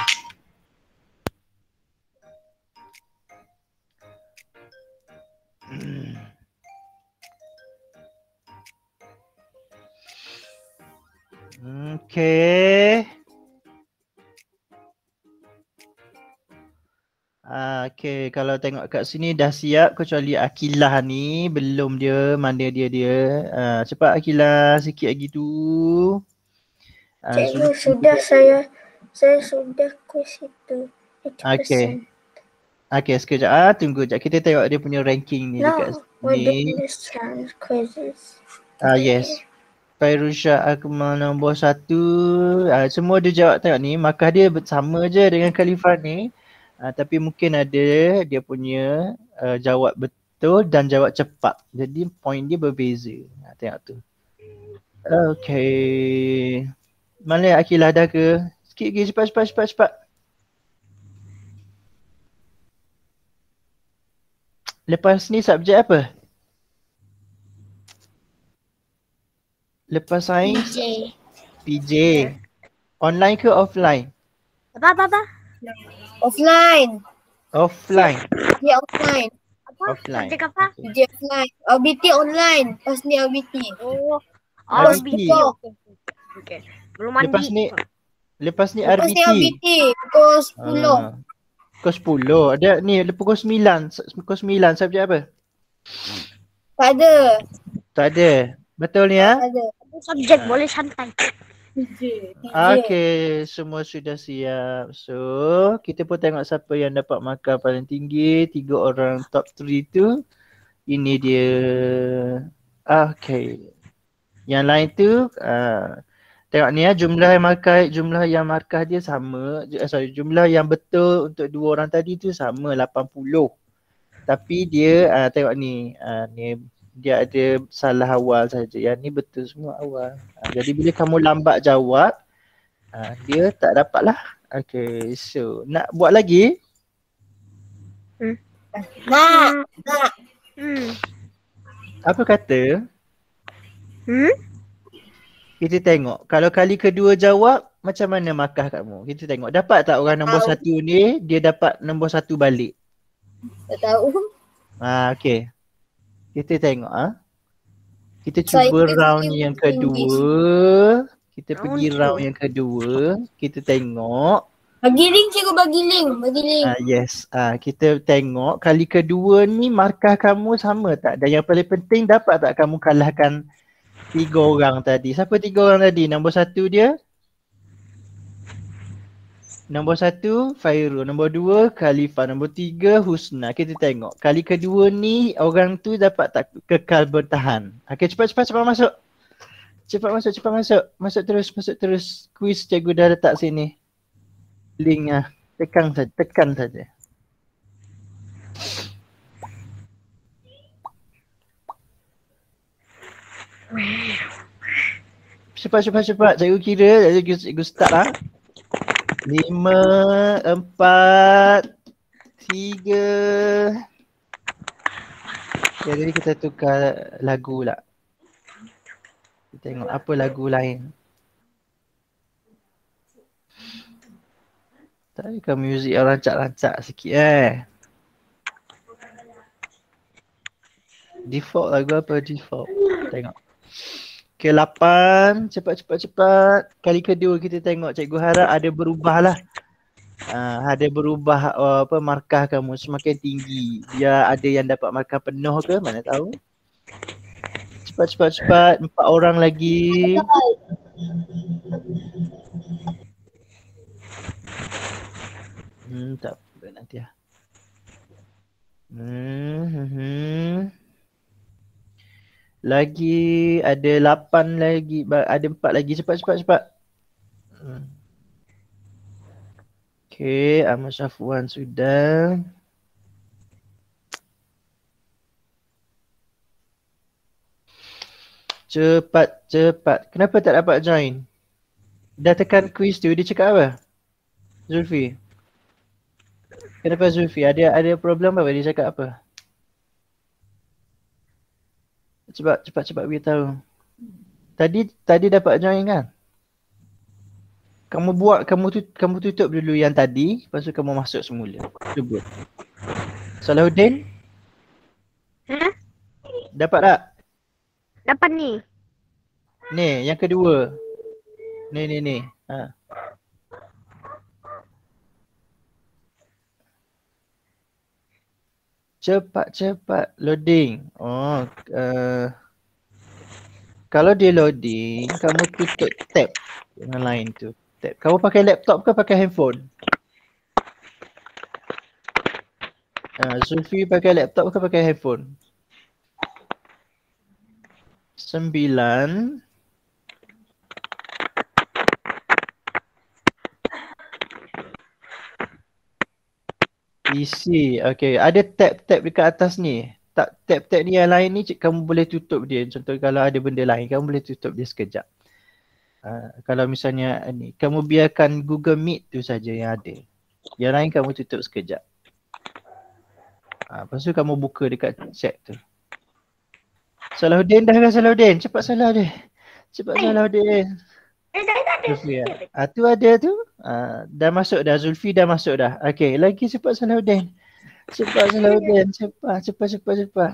Speaker 1: Okay. Okay, kalau tengok kat sini dah siap kecuali Akilah ni belum dia, mana dia. Cepat Akilah, sikit lagi tu.
Speaker 2: Cikgu, sudah saya sudah kuis itu.
Speaker 1: Okay. Okay, sekejap tunggu sekejap. Kita tengok dia punya ranking ni dekat sini. Yes. Fairuz Shah Akmal nombor 1. Semua dia jawab tengok ni, markah dia sama je dengan Khalifah ni. Tapi mungkin ada dia punya jawab betul dan jawab cepat. Jadi point dia berbeza. Tengok tu. Okay. Mana Akilah dah ke? Sikit lagi, cepat. Lepas ni subjek apa? Lepas sains? PJ. Online ke offline?
Speaker 2: Apa?
Speaker 3: Offline.
Speaker 2: Ya, offline.
Speaker 1: Offline.
Speaker 2: Subjek apa?
Speaker 3: PJ offline. RBT online. Pas ni RBT.
Speaker 2: Oh,
Speaker 1: RBT.
Speaker 2: Okay. Belum mandi.
Speaker 1: Lepas ni Lepas ni
Speaker 3: Lepas ni
Speaker 1: RBT.
Speaker 3: RBT pukul 10.
Speaker 1: Pukul 10. Ada ni pukul 9. Pukul 9 subjek apa?
Speaker 3: Tak ada.
Speaker 1: Tak ada. Betul ni ya?
Speaker 3: Tak ada.
Speaker 2: Subjek boleh santai.
Speaker 1: Okay, semua sudah siap. So, kita pun tengok siapa yang dapat markah paling tinggi. 3 orang top 3 tu. Ini dia. Okay. Yang lain tu, tengok ni ya, jumlah yang markah dia sama. Jumlah yang betul untuk 2 orang tadi tu sama 80. Tapi dia, tengok ni, ni dia ada salah awal saja. Yang ni betul semua awal. Jadi bila kamu lambat jawab, dia tak dapat lah. Okay, so nak buat lagi?
Speaker 3: Nak.
Speaker 1: Apa kata? Kita tengok. Kalau kali kedua jawab, macam mana markah kamu? Kita tengok. Dapat tak orang nombor 1 ni, dia dapat nombor 1 balik?
Speaker 3: Tak tahu.
Speaker 1: Okay. Kita tengok. Kita
Speaker 3: Saya
Speaker 1: cuba
Speaker 3: pergi
Speaker 1: round yang kedua. Kita pergi round yang kedua. Kita tengok.
Speaker 3: Bagi link cikgu, bagi link. Bagi link.
Speaker 1: Yes. Kita tengok kali kedua ni markah kamu sama tak? Dan yang paling penting, dapat tak kamu kalahkan 3 orang tadi? Siapa 3 orang tadi? Nombor 1 dia? Nombor 1 Fairul, nombor 2 Khalifah, nombor 3 Husna. Kita tengok kali kedua ni orang tu dapat tak kekal bertahan. Okey, cepat masuk. Cepat masuk. Masuk terus. Kuis cikgu dah letak sini. Link tekan saja. Cepat. Cikgu kira, cikgu start lah. 5, 4, 3. Jadi kita tukar lagu lah. Kita tengok apa lagu lain. Tadi kan muzik yang rancak-rancak sikit Default lagu apa default? Tengok. Okay, 8. Cepat. Kali kedua kita tengok. Cikgu harap ada berubah lah. Ada berubah markah kamu semakin tinggi. Biar ada yang dapat markah penuh ke? Mana tahu. Cepat. 4 orang lagi. Tak apa nanti lah. Lagi ada 8 lagi, ada 4 lagi. Cepat. Okay, Ahmad Syafwan sudah. Cepat. Kenapa tak dapat join? Dah tekan quiz tu, dia cakap apa? Zulfi. Kenapa Zulfi? Ada problem apa? Dia cakap apa? Cepat beritahu. Tadi dapat join kan? Kamu tutup dulu yang tadi, lepas tu kamu masuk semula. Cuba. Salahuddin? Dapat tak?
Speaker 2: Dapat ni.
Speaker 1: Ni, yang kedua. Ni. Cepat. Loading. Kalau dia loading, kamu tutup tab yang lain tu. Tab. Kamu pakai laptop ke pakai handphone? Zulfi pakai laptop ke pakai handphone? 9. PC. Okay. Ada tab-tab dekat atas ni. Tab-tab ni yang lain ni kamu boleh tutup dia. Contoh kalau ada benda lain, kamu boleh tutup dia sekejap. Kalau misalnya ni, kamu biarkan Google Meet tu saja yang ada. Yang lain kamu tutup sekejap. Lepas tu kamu buka dekat chat tu. Salahuddin dah kan Salahuddin? Cepat Salahuddin. Zulfi tu ada tu. Dah masuk dah. Zulfi dah masuk dah. Okay, lagi cepat Salahuddin. Cepat.
Speaker 3: Cepat.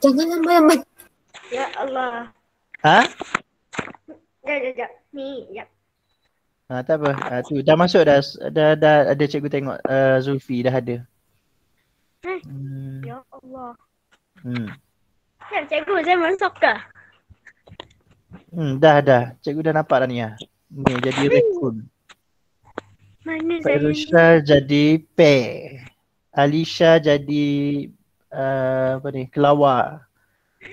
Speaker 3: Jangan lambat.
Speaker 2: Ya Allah. Jap. Ni, jap.
Speaker 1: Tak apa. Tu dah masuk dah. Dah ada cikgu tengok Zulfi dah ada.
Speaker 2: Ya Allah.
Speaker 1: Hmm.
Speaker 2: Jap, cikgu saya masuk ke?
Speaker 1: Dah. Cikgu dah nampak dah ni lah. Ni jadi rekun.
Speaker 2: Mana saya ni?
Speaker 1: Fairuzha jadi pair. Alisha jadi apa ni? Kelawar.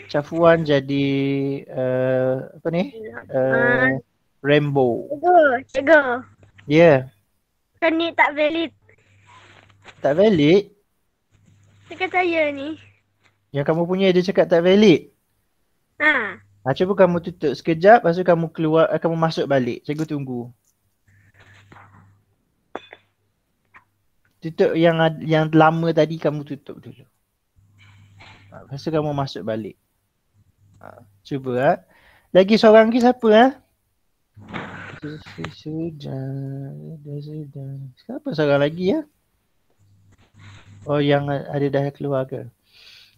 Speaker 1: Cafuan jadi apa ni? Rainbow.
Speaker 2: Cikgu.
Speaker 1: Ya.
Speaker 2: Kan ni tak valid.
Speaker 1: Tak valid?
Speaker 2: Dekat saya ni.
Speaker 1: Yang kamu punya dia cakap tak valid? Cuba kamu tutup sekejap, lepas tu kamu keluar, kamu masuk balik. Cikgu tunggu. Tutup yang lama tadi kamu tutup dulu. Lepas tu kamu masuk balik. Cuba. Lagi seorang lagi siapa? Sudah. Siapa seorang lagi ya? Oh, yang ada dah keluar ke?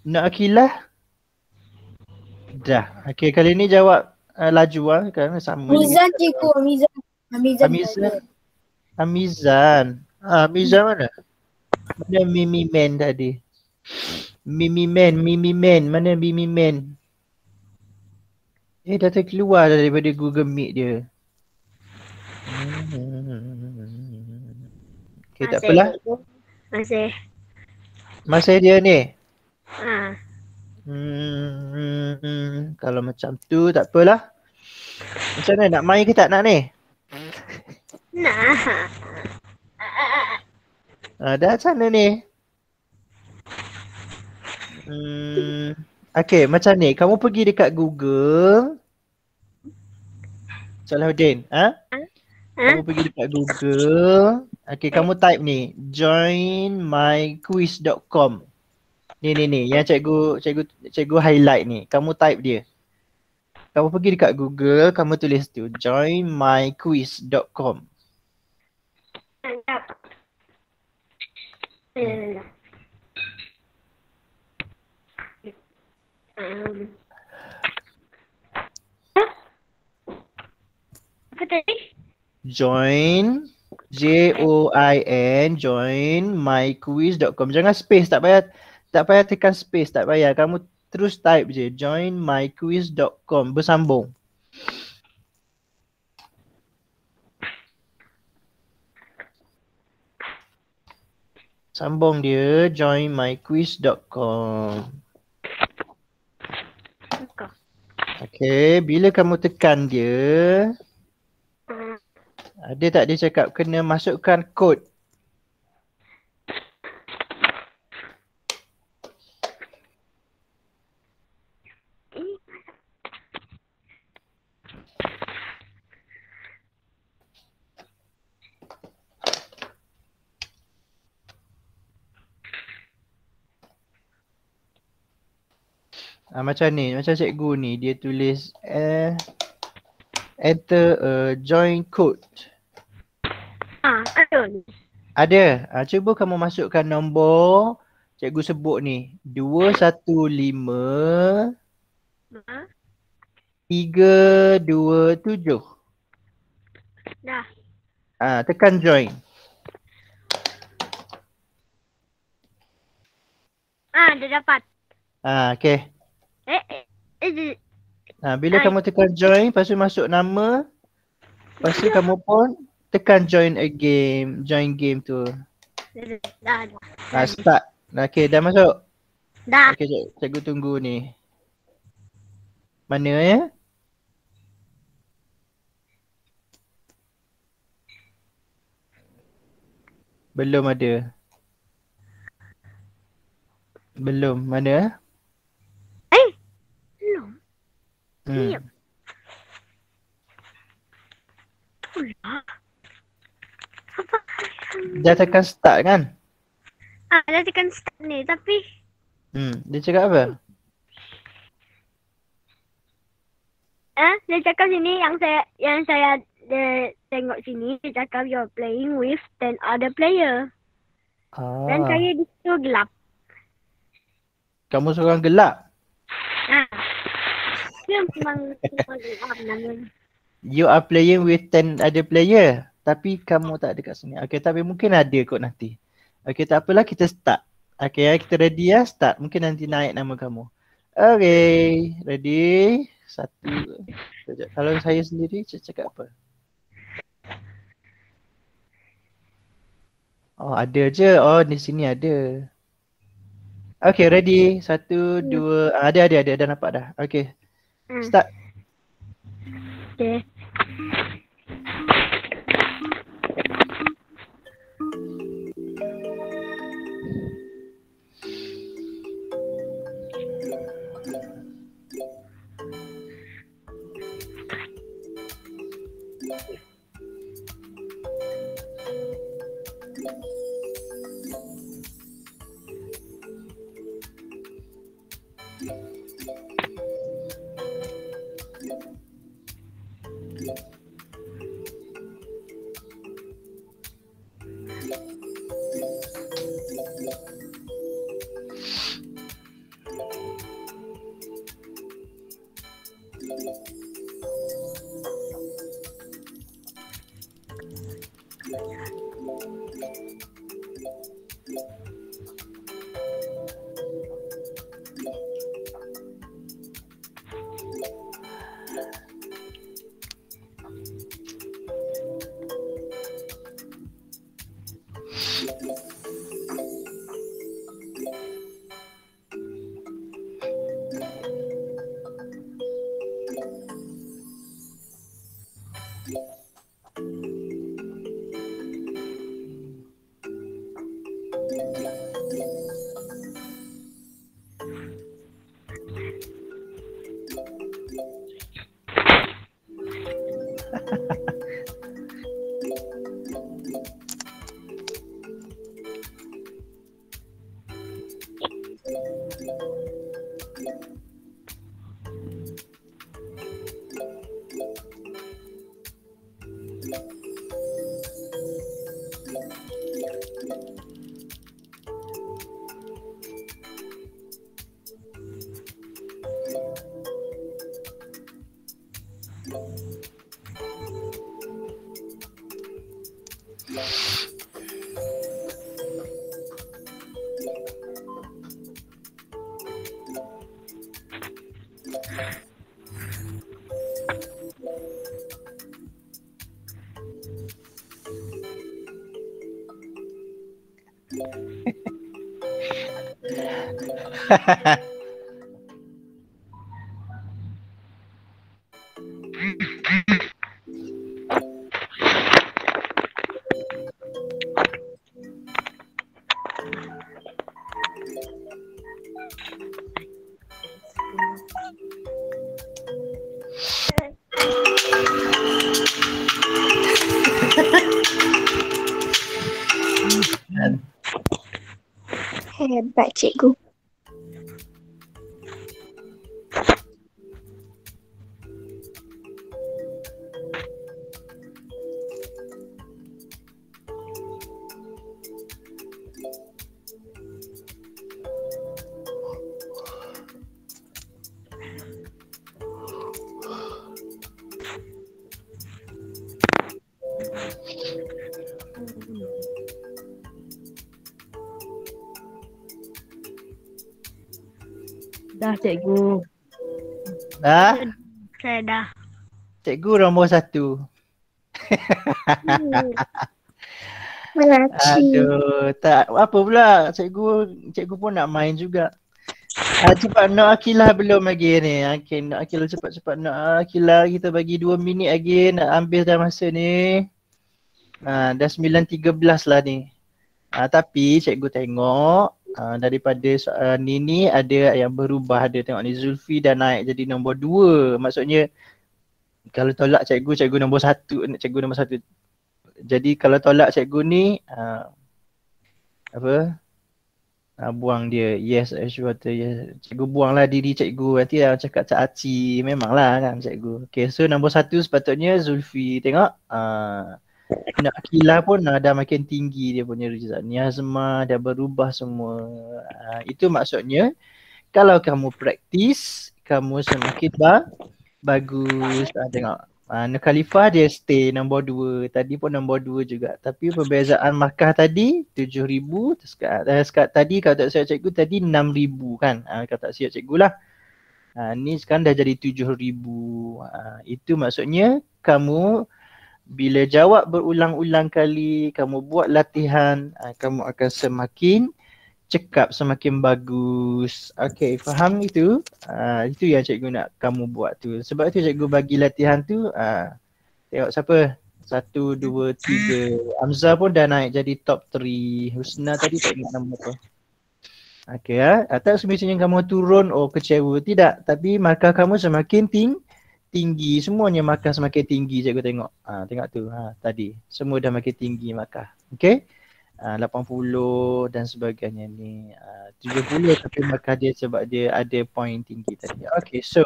Speaker 1: Nak Akilah? Dah. Okey, kali ni jawab laju kerana sama.
Speaker 3: Amizan cikgu, Amizan.
Speaker 1: Amizan mana? Mana Mimi Man tadi? Mimi Man. Mana Mimi Man? Dah terkeluar daripada Google Meet dia. Okay, tak apalah. Masih dia ni? Kalau macam tu tak apalah. Macam mana, nak main ke tak nak ni?
Speaker 2: Nak.
Speaker 1: Dah macam mana ni? Okay, macam ni. Kamu pergi dekat Google. Salahuddin, kamu pergi dekat Google. Okay, kamu type ni. joinmyquiz.com. Ni. Yang cikgu highlight ni. Kamu type dia. Kamu pergi dekat Google, kamu tulis tu. joinmyquiz.com.
Speaker 2: Apa tadi?
Speaker 1: Join joinmyquiz.com. Jangan space, tak payah tekan space, tak payah. Kamu terus type je joinmyquiz.com, bersambung. Sambung dia joinmyquiz.com. Okay, bila kamu tekan dia, ada tak dia cakap kena masukkan kod? Macam ni, macam cikgu ni, dia tulis enter join code. Ada. Cuba kamu masukkan nombor cikgu sebut ni. 215 327.
Speaker 2: Dah.
Speaker 1: Tekan join.
Speaker 2: Dah dapat.
Speaker 1: Okay. Bila kamu tekan join, lepas tu masuk nama. Lepas tu kamu pun tekan join game tu.
Speaker 2: Dah.
Speaker 1: Start. Okay, dah masuk?
Speaker 2: Dah.
Speaker 1: Okay, cikgu tunggu ni. Mana ya? Belum ada. Belum. Mana?
Speaker 2: Belum.
Speaker 1: Dah tekan start kan?
Speaker 2: Dah tekan start ni tapi
Speaker 1: Dia cakap apa?
Speaker 2: Dia cakap sini yang saya tengok sini, dia cakap you're playing with 10 other player. Dan saya di situ gelap.
Speaker 1: Kamu seorang gelap?
Speaker 2: Dia memang gelap namanya.
Speaker 1: You are playing with 10 other player. Tapi kamu tak ada kat sini. Okay, tapi mungkin ada kot nanti. Okay, tak apalah, kita start. Okay, kita ready ya, start. Mungkin nanti naik nama kamu. Okay, ready? 1. Sekejap. Kalau saya sendiri, cakap apa? Oh, ada je. Oh, di sini ada. Okay, ready? 1, 2. Ada. Dah nampak dah. Okay, start.
Speaker 2: Okay.
Speaker 3: Hebat cikgu.
Speaker 4: Dah cikgu.
Speaker 1: Dah?
Speaker 2: Saya dah.
Speaker 1: Cikgu nombor 1.
Speaker 3: Melaki.
Speaker 1: Aduh, tak apa pula. Cikgu pun nak main juga. Cepat nak Akilah belum lagi ni. Okay, nak Akilah cepat-cepat nak Akilah. Kita bagi 2 minit lagi nak ambil dah masa ni. Dah 9.13 lah ni. Tapi cikgu tengok daripada soalan ni ada yang berubah. Ada tengok ni Zulfi dah naik jadi nombor 2. Maksudnya kalau tolak cikgu nombor 1. Cikgu nombor 1. Jadi kalau tolak cikgu ni buang dia. Yes, Ashwater. Yes. Cikgu buanglah diri cikgu. Nanti dah cakap Cak Aci. Memanglah kan cikgu. Okay, so nombor 1 sepatutnya Zulfi. Tengok. Nak Akilah pun dah makin tinggi dia punya result. Niazma dah berubah semua. Itu maksudnya kalau kamu praktis, kamu semakin bagus. Tengok. Nur Khalifah dia stay nombor 2. Tadi pun nombor 2 juga. Tapi perbezaan markah tadi 7,000. Sekat tadi kalau tak siap cikgu tadi 6,000 kan. Kalau tak siap cikgu lah. Ni sekarang dah jadi 7,000. Itu maksudnya kamu bila jawab berulang-ulang kali, kamu buat latihan, kamu akan semakin cekap, semakin bagus. Okay, faham itu? Itu yang cikgu nak kamu buat tu. Sebab tu cikgu bagi latihan tu, tengok siapa? 1, 2, 3. Hamzah pun dah naik jadi top 3. Husna tadi tak ingat nama apa. Okay tak semestinya kamu turun, kecewa. Tidak, tapi markah kamu semakin tinggi. Semuanya markah semakin tinggi cikgu tengok. Tengok tu, tadi. Semua dah makin tinggi markah. Okay? 80 dan sebagainya ni. 70 tapi markah dia sebab dia ada point tinggi tadi. Okay, so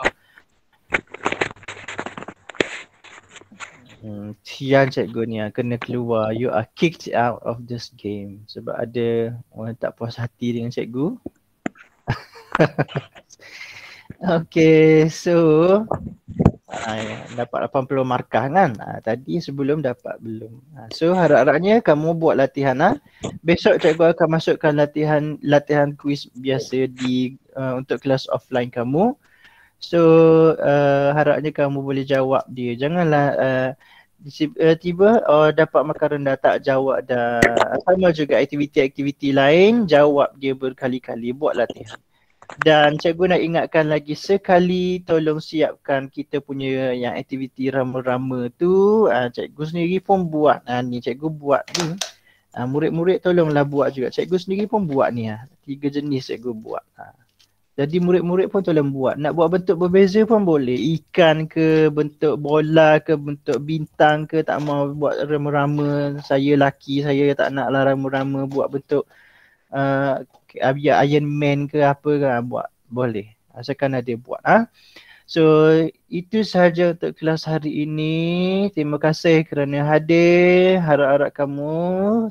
Speaker 1: Tian cikgu ni kena keluar. You are kicked out of this game. Sebab ada orang tak puas hati dengan cikgu. Okay, so dapat 80 markah kan. Tadi sebelum dapat belum. So harap-harapnya kamu buat latihan. Besok cikgu akan masukkan latihan kuis biasa di untuk kelas offline kamu. So harapnya kamu boleh jawab dia. Janganlah tiba dapat markah rendah tak jawab dah. Sama juga aktiviti-aktiviti lain, jawab dia berkali-kali, buat latihan. Dan cikgu nak ingatkan lagi sekali, tolong siapkan kita punya yang aktiviti rama-rama tu. Cikgu sendiri pun buat. Ni cikgu buat ni. Murid-murid tolonglah buat juga. Cikgu sendiri pun buat ni. 3 jenis cikgu buat. Jadi murid-murid pun tolong buat. Nak buat bentuk berbeza pun boleh. Ikan ke, bentuk bola ke, bentuk bintang ke, tak mau buat rama-rama. Saya laki, saya tak naklah rama-rama buat bentuk Iron Man ke apa ke, buat boleh. Asalkan ada buat. So itu sahaja untuk kelas hari ini. Terima kasih kerana hadir. Harap-harap kamu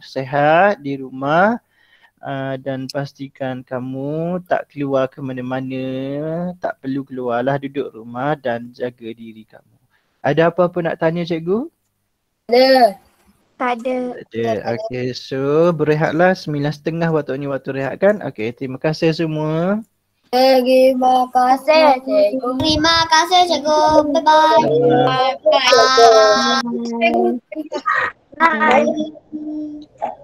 Speaker 1: sihat di rumah. Dan pastikan kamu tak keluar ke mana-mana. Tak perlu keluarlah, duduk rumah dan jaga diri kamu. Ada apa-apa nak tanya cikgu?
Speaker 3: Ada.
Speaker 2: Tak ada.
Speaker 1: Okay, so berehatlah 9.30 waktu ni, waktu rehat kan? Okay, terima kasih semua.
Speaker 3: Terima kasih cikgu. Terima kasih cikgu. Bye bye. Bye. Bye.